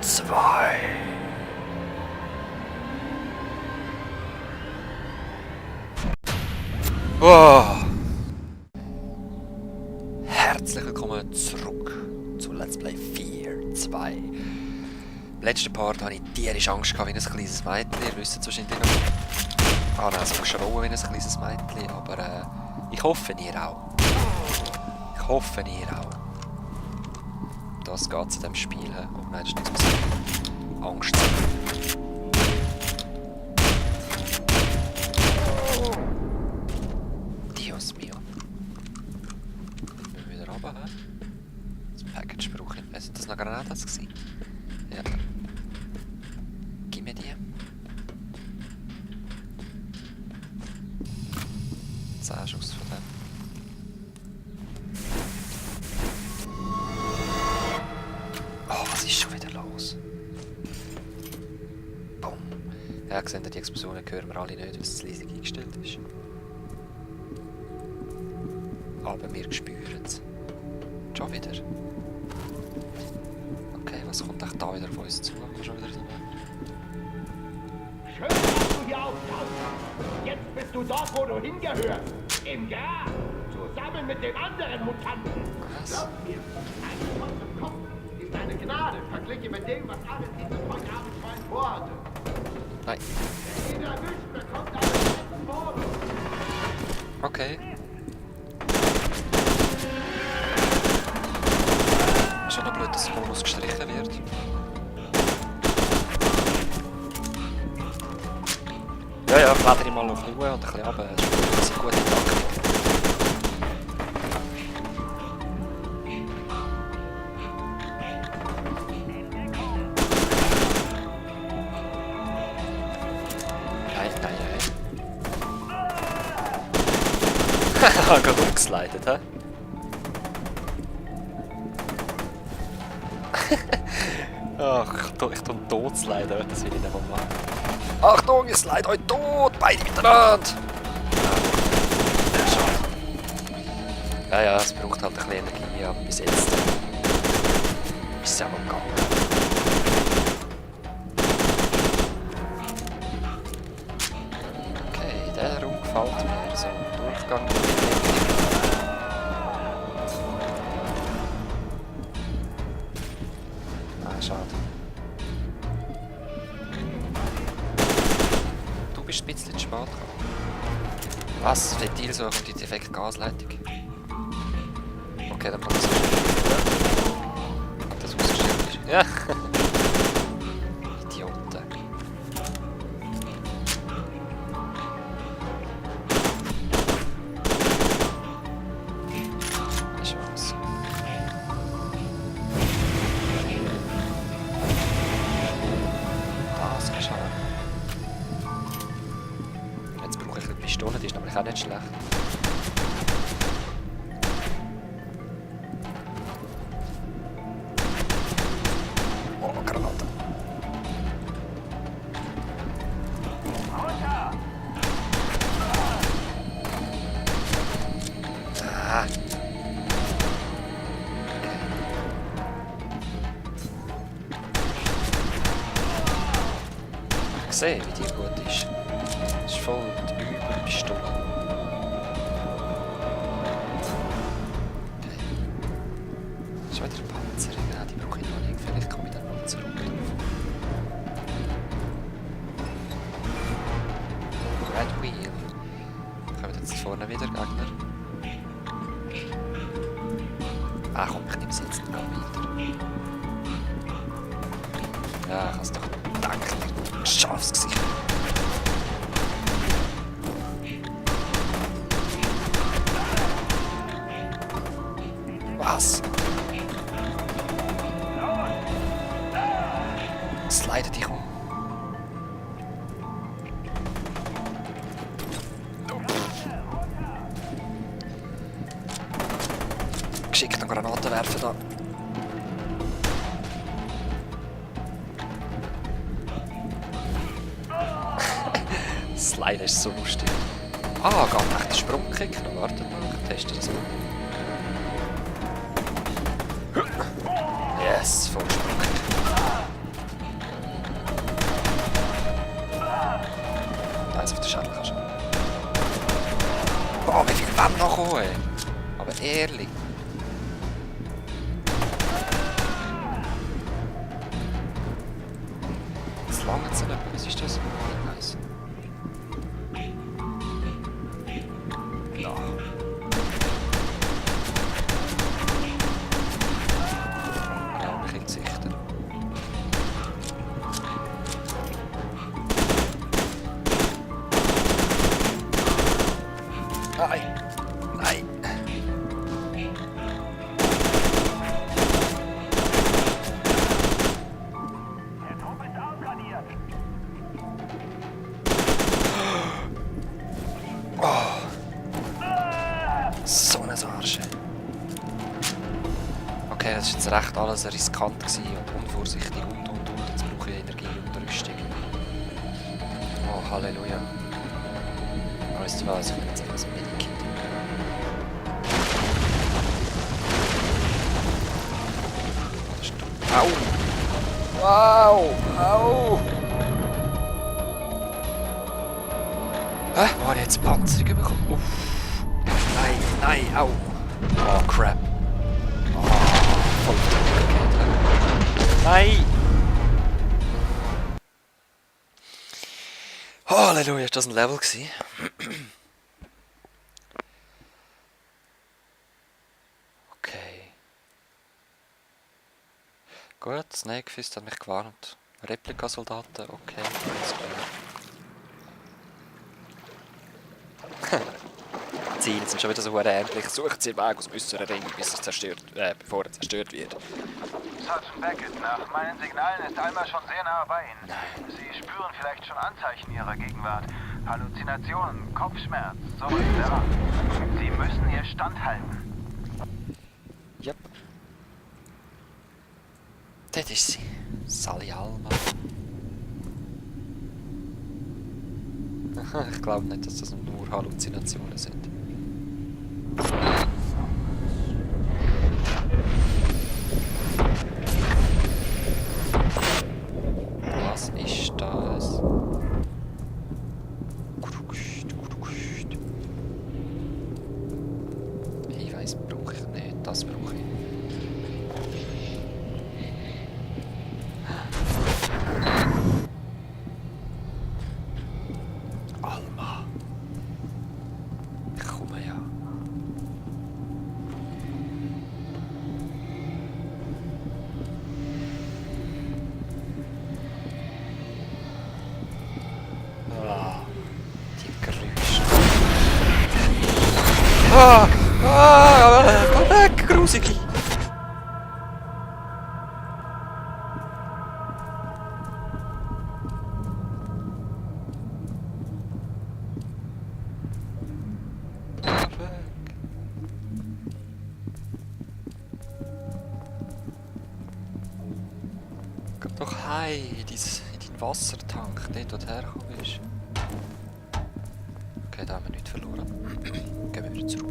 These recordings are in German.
2. Oh. Herzlich willkommen zurück zu Let's Play 4.2. Im letzten Part hatte ich tierisch Angst gehabt wie ein kleines Mädchen. Ihr wisst es wahrscheinlich noch. Ah nein, es muss schrauen wie ein kleines Mädchen, aber ich hoffe ihr auch. Ich hoffe ihr auch. Das geht zu dem Spiel. Oh nein, das ist nichts mehr. Angst. Dios mio. Wir wieder runter. Das Package brauche ich nicht. Sind das noch Granatas gewesen? Ja. Gib mir die. 10 Schuss von dem. Oh, was ist schon wieder los? Bumm. Ja, seht ihr, die Explosionen hören wir alle nicht, weil es zu leise eingestellt ist. Aber wir spüren es. Schon wieder. Okay, was kommt echt da wieder auf uns zu? Schon wieder so Schön, dass du hier auftauchst. Jetzt bist du dort, wo du hingehörst. Im Grab. Zusammen mit den anderen Mutanten. was? Glaub mir, ein Schuss im Kopf ist eine Gnade, verglichen mit dem, was alles dieses heute Abend schon vorhatte. Nein. Wer ihn erwischt, bekommt einen letzten Bonus. Okay. Schon noch blöd, dass der Bonus gestrichen wird. Ja, kletter ich mal auf Ruhe und ein bisschen runter. Das ist eine gute Taktik. Nein. Haha, gerade umgeslidet, hä? Ach, ich tu tot sliden, das will ich nicht mal machen. Achtung, ihr slide euch tot! Beide miteinander! Ja, schade. Ja, es braucht halt ein bisschen Energie, aber bis jetzt ist es ja noch gegangen. Okay, der Raum gefällt mir, so ein Durchgang. Schade. Du bist ein bisschen zu spät gekommen. Was? Ventilsuche und die defekte Gasleitung? Okay, dann kann ich es das ausgeschrieben ist. Ja! Idioten. Keine Chance. Das ist schade. Jetzt brauche ich eine Pistole, die ist nämlich auch nicht schlecht. Oh, Granate. Ah. Ich sehe, wie die gut ist. Das ist voll die Überpistole. Okay. Das ist wieder ein Panzer. Ja, die brauche ich noch nicht. Vielleicht komme ich dann noch zurück drauf. Red Wheel. Kommen jetzt vorne wieder Gegner. Ah komm, ich nehme es jetzt noch weiter. Ja, ich habe es doch gedacht. Schafsgesicht. Was? Slide dich um. Geschickt noch Granaten werfen da. Slide ist so lustig. Ah, geht echt der Sprungkick noch. Wartet mal, ich teste das mal. Yes, voll Sprungkick. gekommen, ey. Aber ehrlich. Jetzt lange es nicht. Was ist das? Nice. Ja. Genau, mich in die Sicht. Nein! Nein! Der Trupp ist ausradiert. So ein Arsch. Okay, das war jetzt recht alles riskant gewesen und unvorsichtig und. Jetzt brauche ich Energie und Rüstung. Oh, Halleluja. Weißt du was, ich will jetzt etwas Medikit. Das ist dumm. Au! Wow! Au! Hä? Wo habe ich jetzt Panzerung bekommen? Uff! Nein, nein, au! Oh, crap! Oh, voll verrückt. Nein! Halleluja, ist das ein Level gewesen? Okay. Gut, Snakefist hat mich gewarnt. Replikasoldaten, okay, alles klar. Die Ziele sind schon wieder so ähnlich. Sucht sie den Weg aus dem äußeren Ring, bis bevor er zerstört wird. Sergeant Beckett, nach meinen Signalen ist Alma schon sehr nah bei Ihnen. Nein. Sie spüren vielleicht schon Anzeichen Ihrer Gegenwart. Halluzinationen, Kopfschmerz, so etc. Sie müssen Ihr Standhalten. Yep. Das ist sie. Sally Alma. Ich glaube nicht, dass das nur Halluzinationen sind. Was ist das? Hinweis brauche ich nicht, das brauche ich. Alma. Ich komme ja. Ah, die Geräusche. Weg, grusig. Geh doch heim in deinen Wassertank, dort wo du hergekommen bist. Okay, da haben wir nichts verloren. Gehen wir wieder zurück.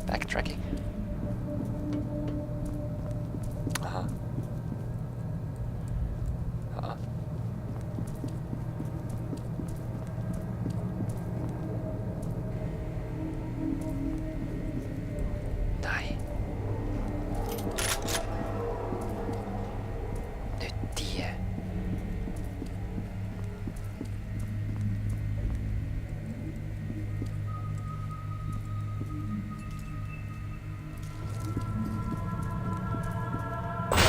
Backtracking. Aha. Aha. Nein. Nicht die.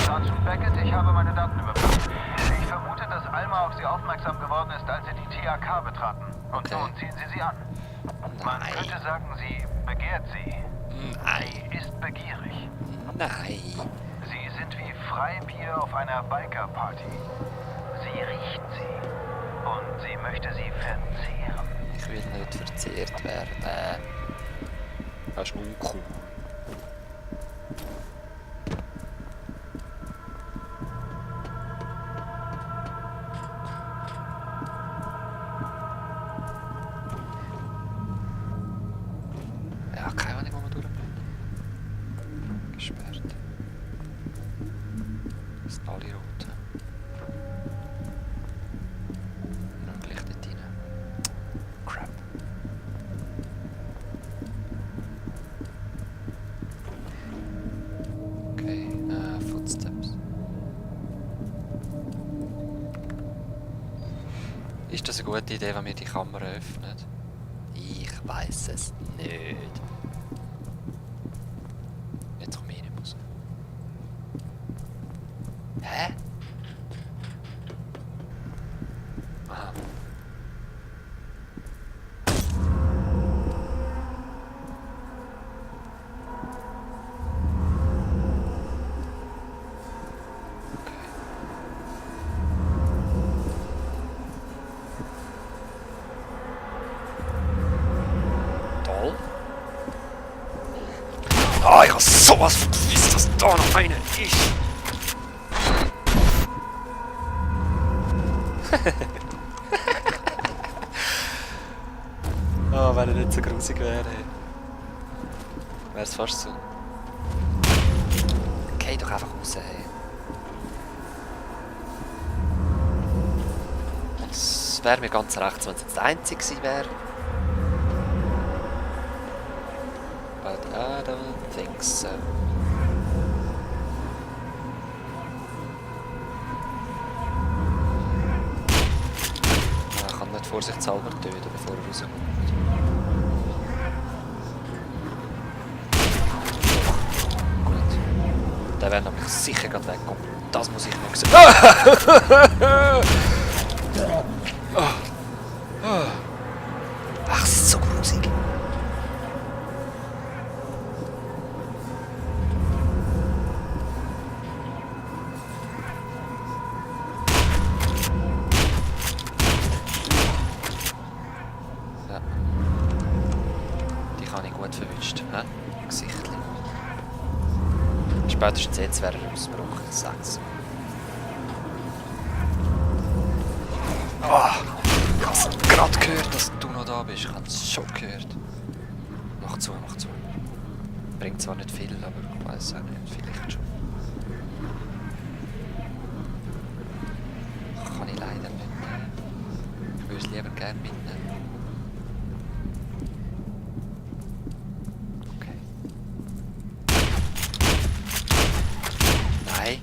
Sergeant Beckett, ich habe meine Daten überprüft. Ich vermute, dass Alma auf Sie aufmerksam geworden ist, als Sie die TAK betraten. Und Okay. nun ziehen Sie sie an. Man Nein. könnte sagen, sie begehrt Sie. Nein. Sie ist begierig. Nein. Sie sind wie Freibier auf einer Biker-Party. Sie riecht sie. Und sie möchte sie verzehren. Ich will nicht verzehrt werden. Das ist uncool. Ja, keine Ahnung, wo wir durch müssen. Gesperrt. Das sind alle rot. Nur gleich dort rein. Crap. Ist das eine gute Idee, wenn wir die Kamera öffnen? Ich weiß es nicht. Jetzt komme ich nicht raus. Hä? Aha. Toll. Ah, ich hab sowas von gewusst, dass da noch einer ist. Oh, wenn er nicht so grusig wäre. Wäre es fast so. Geh doch einfach raus, hey. Und es wäre mir ganz recht, wenn es jetzt der Einzige gewesen wäre. But I don't think so. Ich kann nicht vorsichtshalber töten, bevor er rauskommt. Gut. Der wäre nämlich sicher gerade weggekommen. Das muss ich noch sehen. Ach, so grusig. Ja. Die kann ich gut verwünscht. Hä? Gesichtli. Spätestens jetzt wäre er ausgebrochen. 6. Oh, ich habe es gerade gehört, dass du noch da bist. Ich habe es schon gehört. Mach zu, mach zu. Bringt zwar nicht viel, aber ich weiß auch nicht. Vielleicht schon. Kann ich leider nicht nehmen. Ich würde es lieber gerne mitnehmen. Okay. Nein.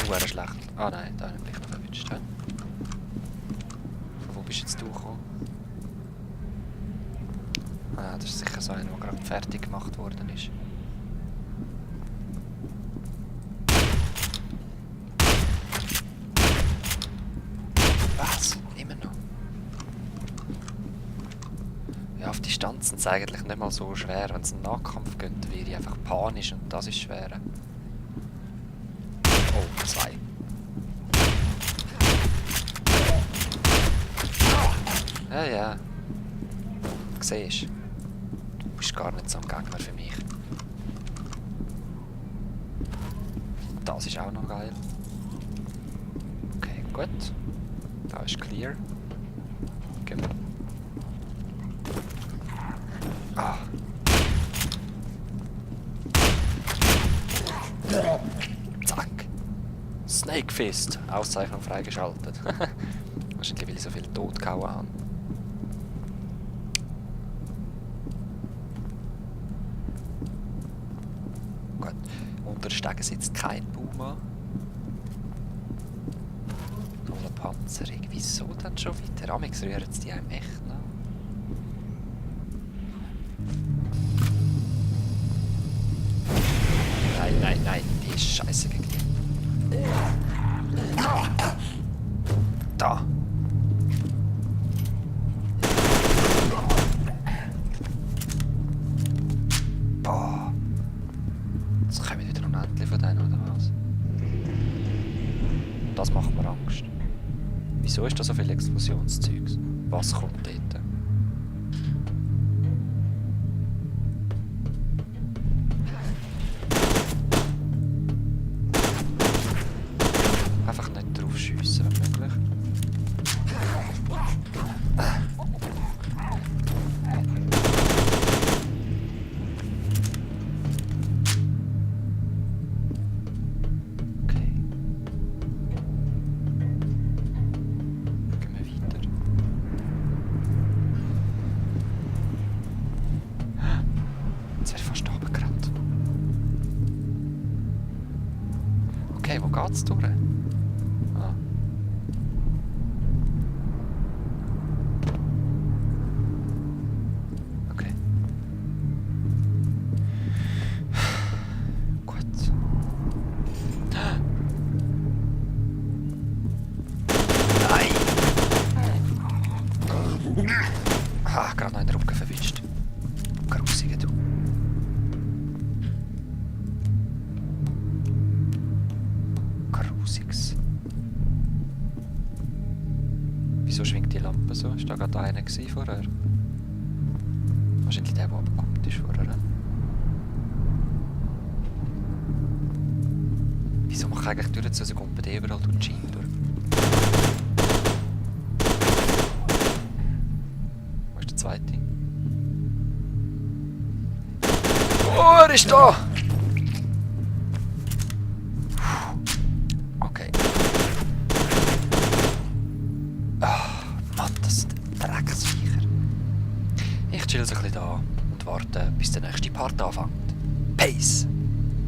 Wäre schlecht. Ah nein, da habe ich mich noch verwünscht. Von wo bist jetzt du gekommen? Ah, das ist sicher so einer, der gerade fertig gemacht worden ist. Was? Immer noch? Ja, auf Distanz sind es eigentlich nicht mal so schwer. Wenn es einen Nahkampf geht, wäre ich einfach panisch und das ist schwer. Oh, 2. Ja, ja. Siehst du? Du bist gar nicht so ein Gegner für mich. Das ist auch noch geil. Okay, gut. Da ist clear. Gehen wir. Ah. Zack. Snake Fist. Auszeichnung freigeschaltet. Wahrscheinlich, weil ich so viel tot gehauen habe. Gut. Unter den Stegen sitzt kein Puma. Null Panzerung. Wieso dann schon weiter? Amix rühren sie die einem echt nach. Nein, nein, nein. Die ist scheiße gegen die. Da. Boah. Jetzt kommen wieder unendlich von denen, oder was? Das macht mir Angst. Wieso ist da so viel Explosionszeugs? Was kommt dort? Einfach nicht drauf schiessen, wenn möglich. Okay. Gehen wir weiter. Jetzt wäre ich fast runtergerannt. Okay, wo geht's durch? Ah. Grusiges. Wieso schwingt die Lampe so? Ist da gerade einer gewesen vorher? Wahrscheinlich der abgekommen ist vorher. Wieso mache ich eigentlich durch so kommt bei dir überall durch die Scheibe durch? Wo ist der zweite? Oh, er ist da! Okay. Ah, Mann, das sind Drecksviecher. Ich chill so ein bisschen da und warte, bis der nächste Part anfängt. Peace!